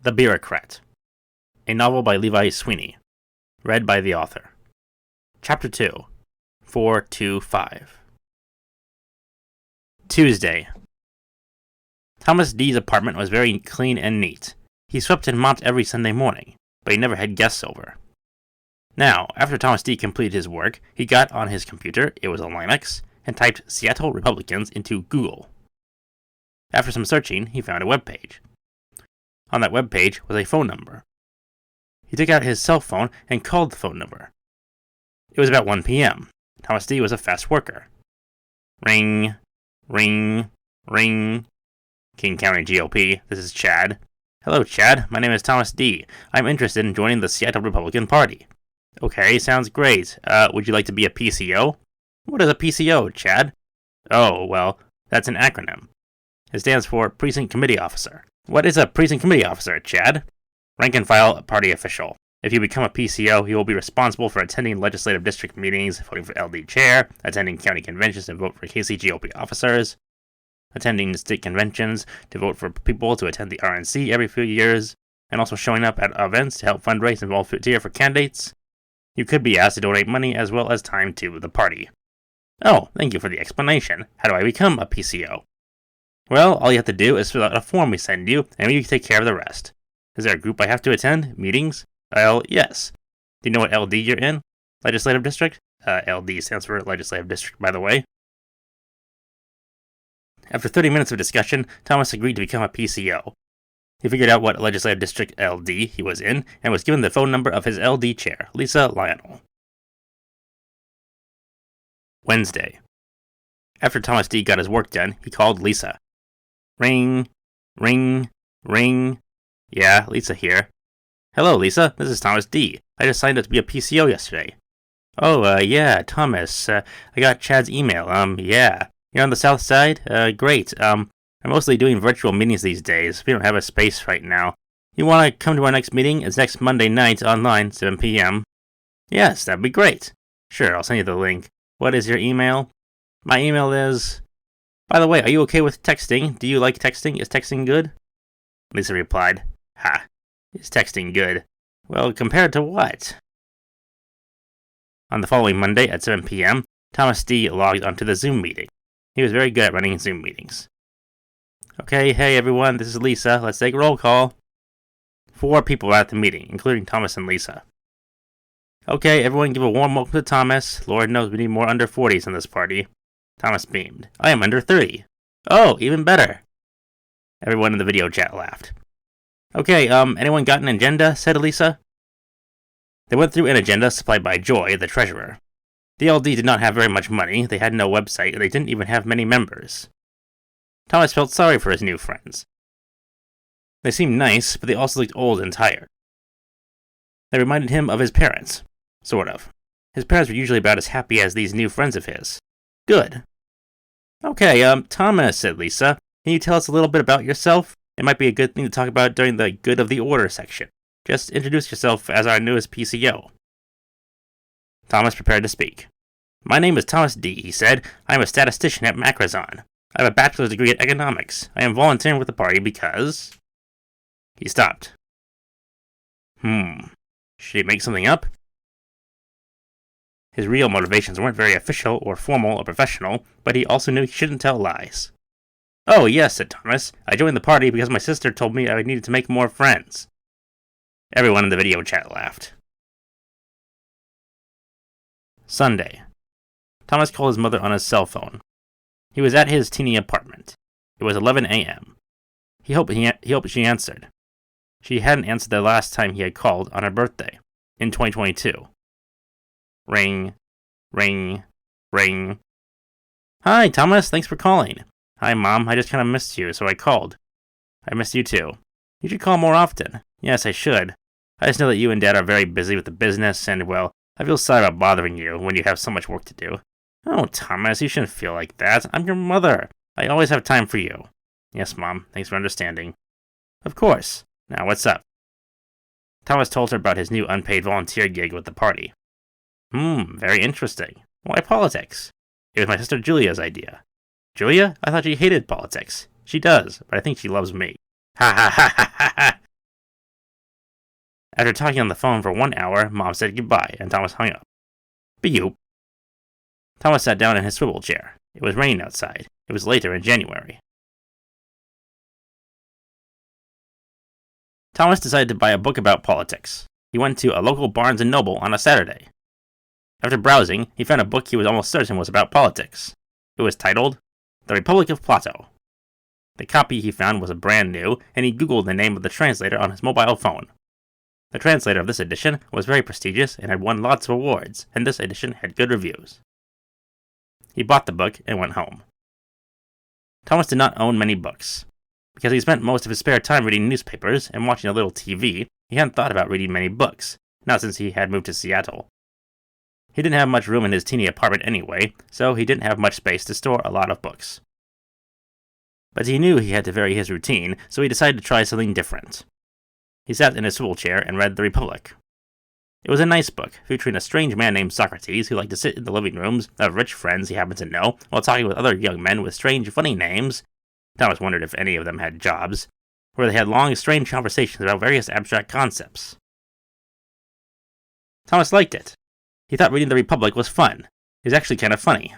The Bureaucrat, a novel by Levi Sweeney, read by the author. Chapter 2, 425. Tuesday. Thomas D's apartment was very clean and neat. He swept and mopped every Sunday morning, but he never had guests over. Now, after Thomas D completed his work, he got on his computer, it was on Linux, and typed Seattle Republicans into Google. After some searching, he found a web page. On that web page was a phone number. He took out his cell phone and called the phone number. It was about 1 p.m. Thomas D was a fast worker. Ring, ring, ring. King County GOP, this is Chad. Hello, Chad. My name is Thomas D. I'm interested in joining the Seattle Republican Party. Okay, sounds great. Would you like to be a PCO? What is a PCO, Chad? Oh, well, that's an acronym. It stands for Precinct Committee Officer. What is a Precinct Committee Officer, Chad? Rank and file party official. If you become a PCO, you will be responsible for attending legislative district meetings, voting for LD chair, attending county conventions to vote for KCGOP officers, attending state conventions to vote for people to attend the RNC every few years, and also showing up at events to help fundraise and volunteer for candidates. You could be asked to donate money as well as time to the party. Oh, thank you for the explanation. How do I become a PCO? Well, all you have to do is fill out a form we send you, and we take care of the rest. Is there a group I have to attend? Meetings? Well, yes. Do you know what LD you're in? Legislative District? LD stands for Legislative District, by the way. After 30 minutes of discussion, Thomas agreed to become a PCO. He figured out what Legislative District LD he was in, and was given the phone number of his LD chair, Lisa Lionel. Wednesday. After Thomas D got his work done, he called Lisa. Ring, ring, ring. Yeah, Lisa here. Hello, Lisa. This is Thomas D. I just signed up to be a PCO yesterday. Oh, yeah, Thomas. I got Chad's email. Yeah. You're on the south side? Great. I'm mostly doing virtual meetings these days. We don't have a space right now. You want to come to our next meeting? It's next Monday night online, 7 p.m. Yes, that'd be great. Sure, I'll send you the link. What is your email? My email is... By the way, are you okay with texting? Do you like texting? Is texting good? Lisa replied, Ha. Is texting good? Well, compared to what? On the following Monday at 7 p.m., Thomas D logged onto the Zoom meeting. He was very good at running Zoom meetings. Okay, hey everyone, this is Lisa. Let's take a roll call. 4 people were at the meeting, including Thomas and Lisa. Okay, everyone give a warm welcome to Thomas. Lord knows we need more under 40s in this party. Thomas beamed. I am under 30. Oh, even better. Everyone in the video chat laughed. Okay, anyone got an agenda? Said Lisa. They went through an agenda supplied by Joy, the treasurer. The LD did not have very much money, they had no website, and they didn't even have many members. Thomas felt sorry for his new friends. They seemed nice, but they also looked old and tired. They reminded him of his parents. Sort of. His parents were usually about as happy as these new friends of his. Good. Okay, Thomas, said Lisa, can you tell us a little bit about yourself? It might be a good thing to talk about during the Good of the Order section. Just introduce yourself as our newest PCO. Thomas prepared to speak. My name is Thomas D, he said. I am a statistician at Macrozon. I have a bachelor's degree in economics. I am volunteering with the party because... He stopped. Should he make something up? His real motivations weren't very official or formal or professional, but he also knew he shouldn't tell lies. Oh, yes, said Thomas. I joined the party because my sister told me I needed to make more friends. Everyone in the video chat laughed. Sunday. Thomas called his mother on his cell phone. He was at his teeny apartment. It was 11 a.m. He hoped she answered. She hadn't answered the last time he had called on her birthday, in 2022. Ring, ring, ring. Hi, Thomas, thanks for calling. Hi, Mom, I just kind of missed you, so I called. I missed you too. You should call more often. Yes, I should. I just know that you and Dad are very busy with the business, and, well, I feel sorry about bothering you when you have so much work to do. Oh, Thomas, you shouldn't feel like that. I'm your mother. I always have time for you. Yes, Mom, thanks for understanding. Of course. Now, what's up? Thomas told her about his new unpaid volunteer gig with the party. Very interesting. Why politics? It was my sister Julia's idea. Julia? I thought she hated politics. She does, but I think she loves me. Ha ha ha ha ha ha! After talking on the phone for 1 hour, Mom said goodbye, and Thomas hung up. Beep. Thomas sat down in his swivel chair. It was raining outside. It was later in January. Thomas decided to buy a book about politics. He went to a local Barnes & Noble on a Saturday. After browsing, he found a book he was almost certain was about politics. It was titled The Republic of Plato. The copy he found was brand new, and he Googled the name of the translator on his mobile phone. The translator of this edition was very prestigious and had won lots of awards, and this edition had good reviews. He bought the book and went home. Thomas did not own many books. Because he spent most of his spare time reading newspapers and watching a little TV, he hadn't thought about reading many books, not since he had moved to Seattle. He didn't have much room in his teeny apartment anyway, so he didn't have much space to store a lot of books. But he knew he had to vary his routine, so he decided to try something different. He sat in his swivel chair and read The Republic. It was a nice book, featuring a strange man named Socrates who liked to sit in the living rooms of rich friends he happened to know while talking with other young men with strange, funny names. Thomas wondered if any of them had jobs, where they had long, strange conversations about various abstract concepts. Thomas liked it. He thought reading The Republic was fun. It was actually kind of funny.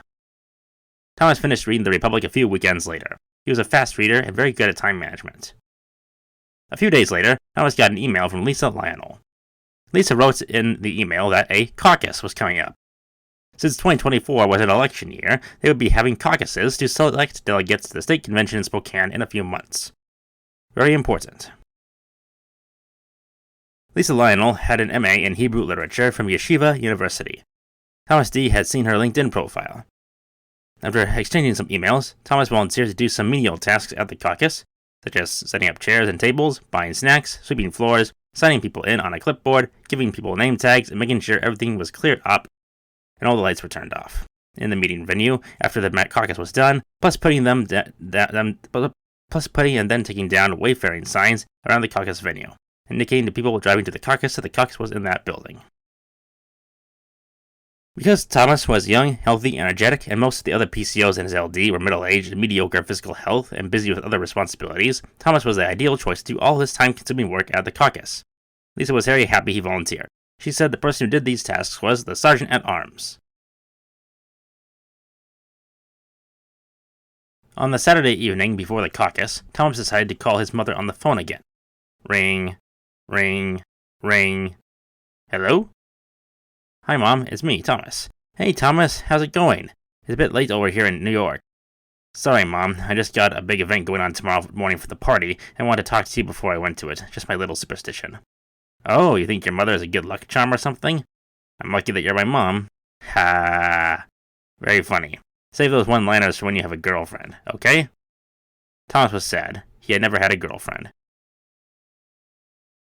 Thomas finished reading The Republic a few weekends later. He was a fast reader and very good at time management. A few days later, Thomas got an email from Lisa Lionel. Lisa wrote in the email that a caucus was coming up. Since 2024 was an election year, they would be having caucuses to select delegates to the state convention in Spokane in a few months. Very important. Lisa Lionel had an MA in Hebrew Literature from Yeshiva University. Thomas D. had seen her LinkedIn profile. After exchanging some emails, Thomas volunteered to do some menial tasks at the caucus, such as setting up chairs and tables, buying snacks, sweeping floors, signing people in on a clipboard, giving people name tags, and making sure everything was cleared up and all the lights were turned off. In the meeting venue, after the caucus was done, plus putting and then taking down wayfaring signs around the caucus venue, indicating to people driving to the caucus that the caucus was in that building. Because Thomas was young, healthy, energetic, and most of the other PCOs in his LD were middle-aged, mediocre physical health, and busy with other responsibilities, Thomas was the ideal choice to do all his time-consuming work at the caucus. Lisa was very happy he volunteered. She said the person who did these tasks was the Sergeant-at-Arms. On the Saturday evening before the caucus, Thomas decided to call his mother on the phone again. Ring, ring, ring. Hello? Hi, Mom. It's me, Thomas. Hey, Thomas. How's it going? It's a bit late over here in New York. Sorry, Mom. I just got a big event going on tomorrow morning for the party and wanted to talk to you before I went to it. Just my little superstition. Oh, you think your mother is a good luck charm or something? I'm lucky that you're my mom. Ha! Very funny. Save those one-liners for when you have a girlfriend, okay? Thomas was sad. He had never had a girlfriend.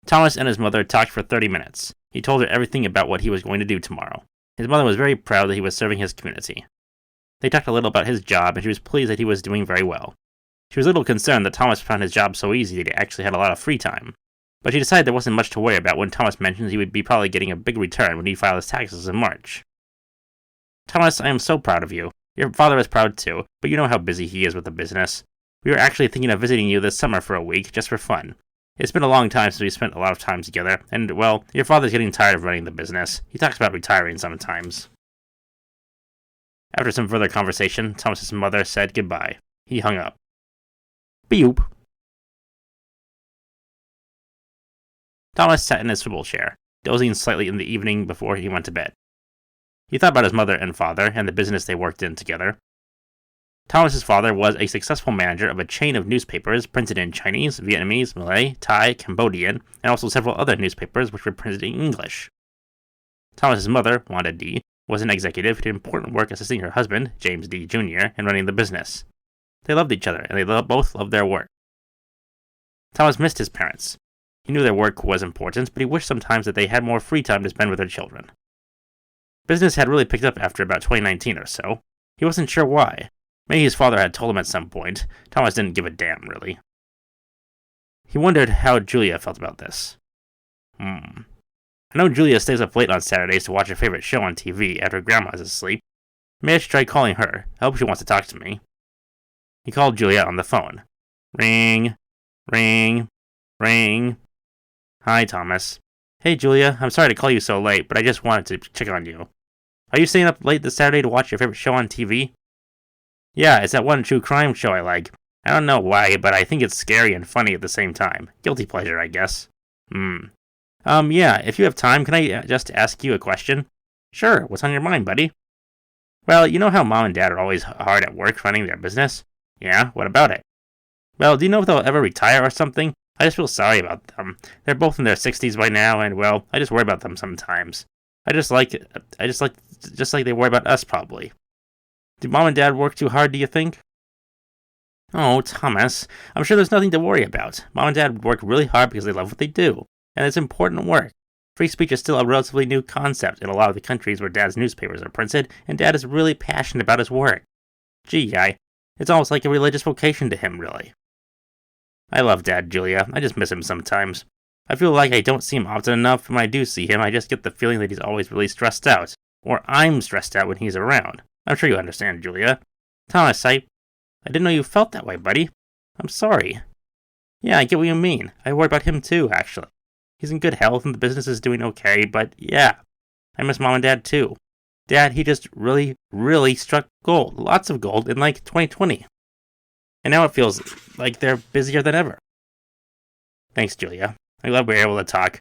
Thomas and his mother talked for 30 minutes. He told her everything about what he was going to do tomorrow. His mother was very proud that he was serving his community. They talked a little about his job, and she was pleased that he was doing very well. She was a little concerned that Thomas found his job so easy that he actually had a lot of free time. But she decided there wasn't much to worry about when Thomas mentioned he would be probably getting a big return when he filed his taxes in March. Thomas, I am so proud of you. Your father is proud too, but you know how busy he is with the business. We were actually thinking of visiting you this summer for a week, just for fun. It's been a long time since we spent a lot of time together, and, well, your father's getting tired of running the business. He talks about retiring sometimes. After some further conversation, Thomas's mother said goodbye. He hung up. Beep. Thomas sat in his swivel chair, dozing slightly in the evening before he went to bed. He thought about his mother and father and the business they worked in together. Thomas's father was a successful manager of a chain of newspapers printed in Chinese, Vietnamese, Malay, Thai, Cambodian, and also several other newspapers which were printed in English. Thomas's mother, Wanda D., was an executive who did important work assisting her husband, James D. Jr., in running the business. They loved each other, and they both loved their work. Thomas missed his parents. He knew their work was important, but he wished sometimes that they had more free time to spend with their children. Business had really picked up after about 2019 or so. He wasn't sure why. Maybe his father had told him at some point. Thomas didn't give a damn, really. He wondered how Julia felt about this. I know Julia stays up late on Saturdays to watch her favorite show on TV after Grandma is asleep. Maybe I should try calling her. I hope she wants to talk to me. He called Julia on the phone. Ring, ring, ring. Hi, Thomas. Hey, Julia, I'm sorry to call you so late, but I just wanted to check on you. Are you staying up late this Saturday to watch your favorite show on TV? Yeah, it's that one true crime show I like. I don't know why, but I think it's scary and funny at the same time. Guilty pleasure, I guess. Yeah, if you have time, can I just ask you a question? Sure, what's on your mind, buddy? Well, you know how Mom and Dad are always hard at work running their business? Yeah, what about it? Well, do you know if they'll ever retire or something? I just feel sorry about them. They're both in their 60s by now, and well, I just worry about them sometimes. Just like they worry about us, probably. Do Mom and Dad work too hard, do you think? Oh, Thomas, I'm sure there's nothing to worry about. Mom and Dad work really hard because they love what they do, and it's important work. Free speech is still a relatively new concept in a lot of the countries where Dad's newspapers are printed, and Dad is really passionate about his work. Gee, it's almost like a religious vocation to him, really. I love Dad, Julia. I just miss him sometimes. I feel like I don't see him often enough, and when I do see him, I just get the feeling that he's always really stressed out. Or I'm stressed out when he's around. I'm sure you understand, Julia. Thomas, I didn't know you felt that way, buddy. I'm sorry. Yeah, I get what you mean. I worry about him too, actually. He's in good health and the business is doing okay, but yeah, I miss Mom and Dad too. Dad, he just really, really struck gold. Lots of gold in like 2020. And now it feels like they're busier than ever. Thanks, Julia. I'm glad we were able to talk.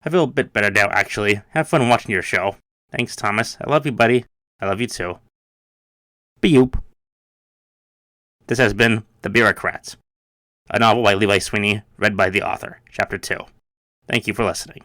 I feel a bit better now, actually. Have fun watching your show. Thanks, Thomas. I love you, buddy. I love you too. Beoop. This has been The Bureaucrat, a novel by Levi Sweeney, read by the author, Chapter 2. Thank you for listening.